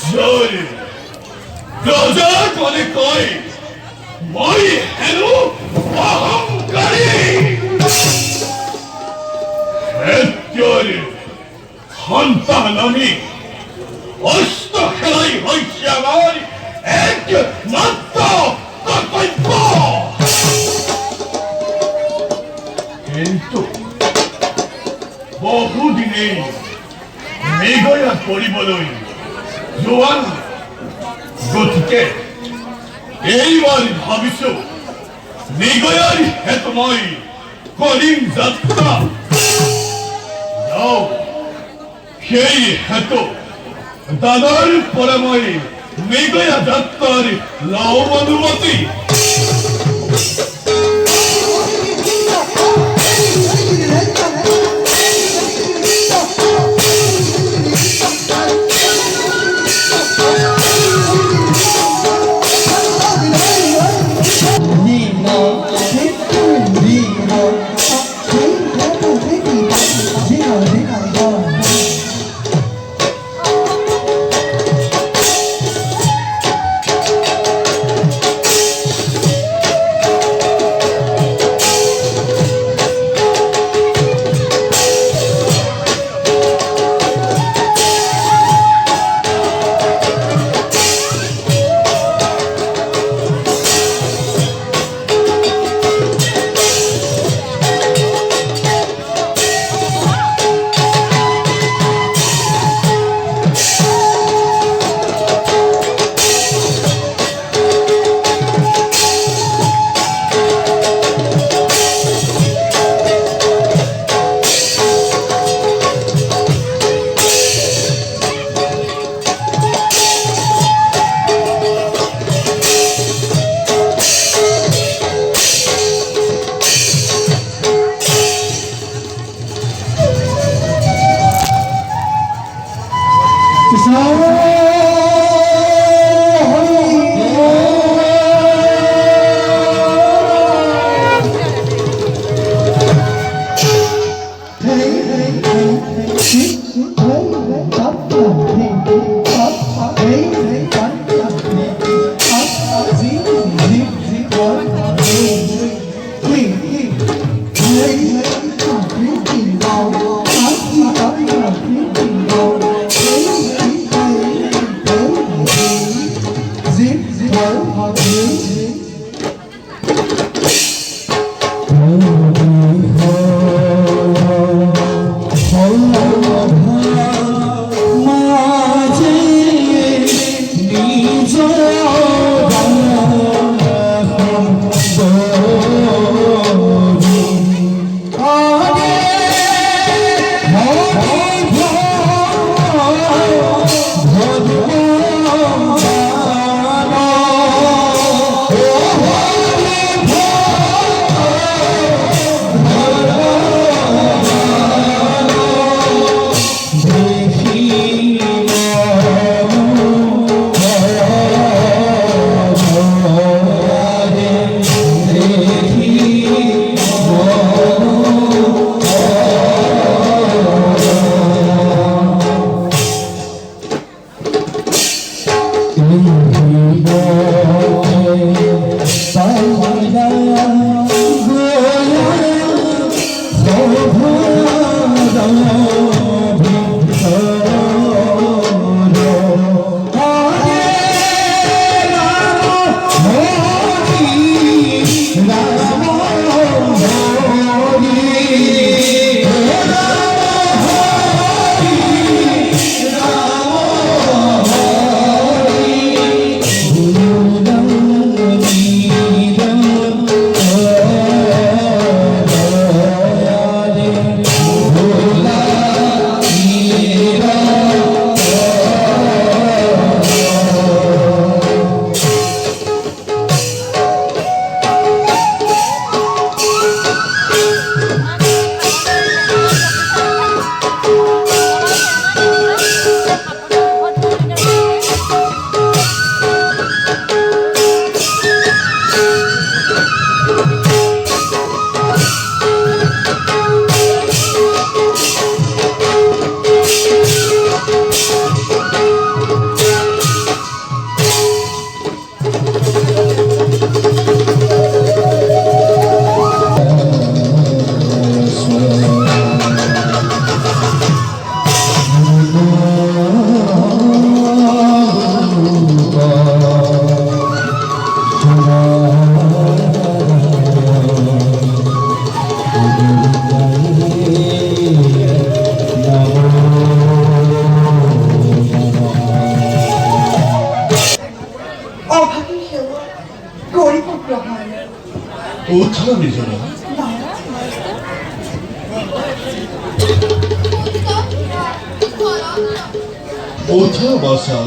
জয় রাজা করে কয় মই হেন অহংকারী সন্তান আমি অস্ত খেলাই হয়েছে আমার একমাত্র কর্তব্য কিন্তু বহুদিনে মেঘয়া কৰিবলৈ যোৱা গতিকে এইবাৰ ভাবিছো মেঘয়াৰ হেতু মই কৰিম যাত্ৰা সেই হেতু দাদাৰ পৰা মই মেঘয়া যাত্ৰাৰ লওঁ অনুমতি 오타람이잖아. 오타 마사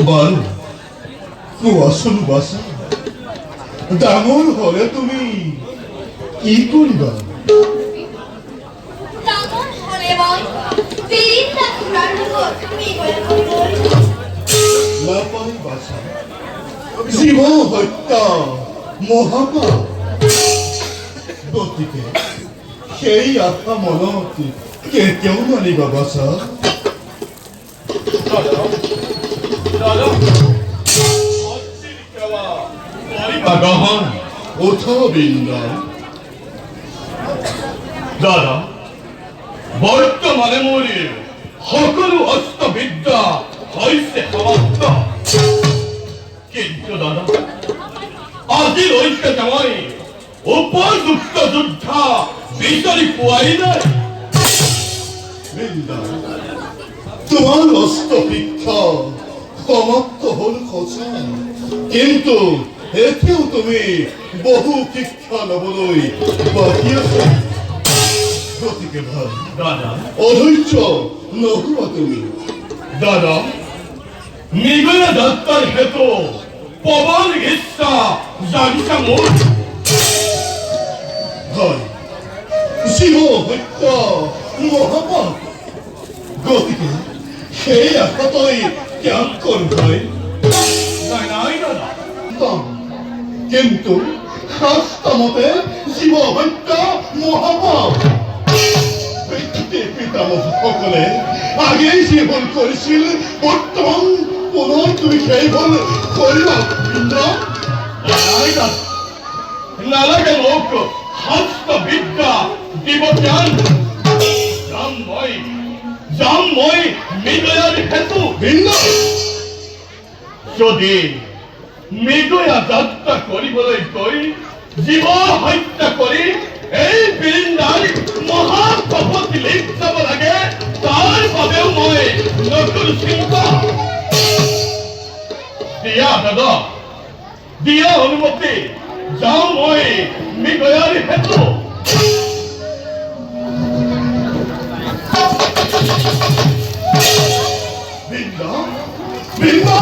বারো আসল বাসা ডাঙৰ হলে তুমি কি কৰিবা? ডাঙৰ হ'লে মই বিৰিন্দা খুৰাৰ লগত মৃগয়া কৰিবলৈ নাপায় বাসা জীৱ হত্যা মহাপাপ। গতিকে সেই আশা মনত কেতিয়াও মানিবা বাসা। গহন ওঠা বিন্দা দাদা, বর্তমানে মোৰ সকলো অস্ত্ৰবিদ্যা হৈছে সমাপ্ত। কিন্তু দাদা, আজিলৈকে মই উপযুক্ত যোদ্ধা বিচাৰি পোৱাই নাই। বিন্দা, তোমাৰ অস্ত্ৰ শিক্ষা সমাপ্ত হ'ল সঁচা, কিন্তু এতিয়াও তুমি বহু শিক্ষা ল'বলৈ বাকী আছে। গতিকে ভাল দাদা, অধৈৰ্য নোহোৱা তুমি। দাদা, মৃগয়া যাত্ৰাৰ হেতু প্ৰবল ইচ্ছা জাগিছে মোৰ। হয়, জীৱ হত্যা মহাপাপ। গতিকে সেই আশাতই ত্যাগ কৰোঁ ভাই। নাই নাই দাদা, কিন্তু শাস্ত্ৰ মতে জীৱ হত্যা মহাপাপ। পিতামহসকলে আগেই যি ভুল কৰিছিল, বৰ্তমান পুনৰ তুমি সেই ভুল কৰিবা। নালাগে মোক শাস্ত্ৰ বিদ্যা দিব জ্ঞান। যাম মই মৃগয়াৰ হেতু ভিন্ন। যদি মৃগয়া যাত্ৰা কৰিবলৈ গৈ জীৱ হত্যা কৰি এই বৃন্দাৰ মহাপাপত লিপ্ত যাব লাগে, তাৰ বাবেও মই নতুন চিন্তা। দিয়া দাদা, দিয়া অনুমতি, যাওঁ মই মৃগয়াৰ হেতু। বৃন্দা, বৃন্দা,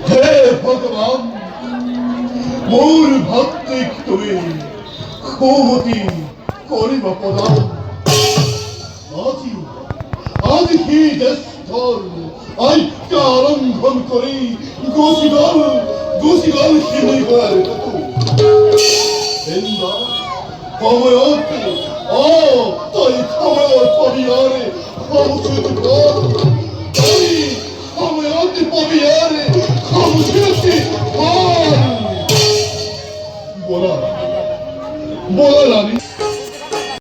হে ভগৱান, মোৰ ভক্তিক তুমি সুমতি কৰিবা প্ৰদান। আজি সি জ্যেষ্ঠৰ আজ্ঞা লংঘন কৰি গুচি গ'ল শিমৃগয়াৰ হেতু। সময়ত তই সময়ৰ পৰিয়াৰে সমুচিত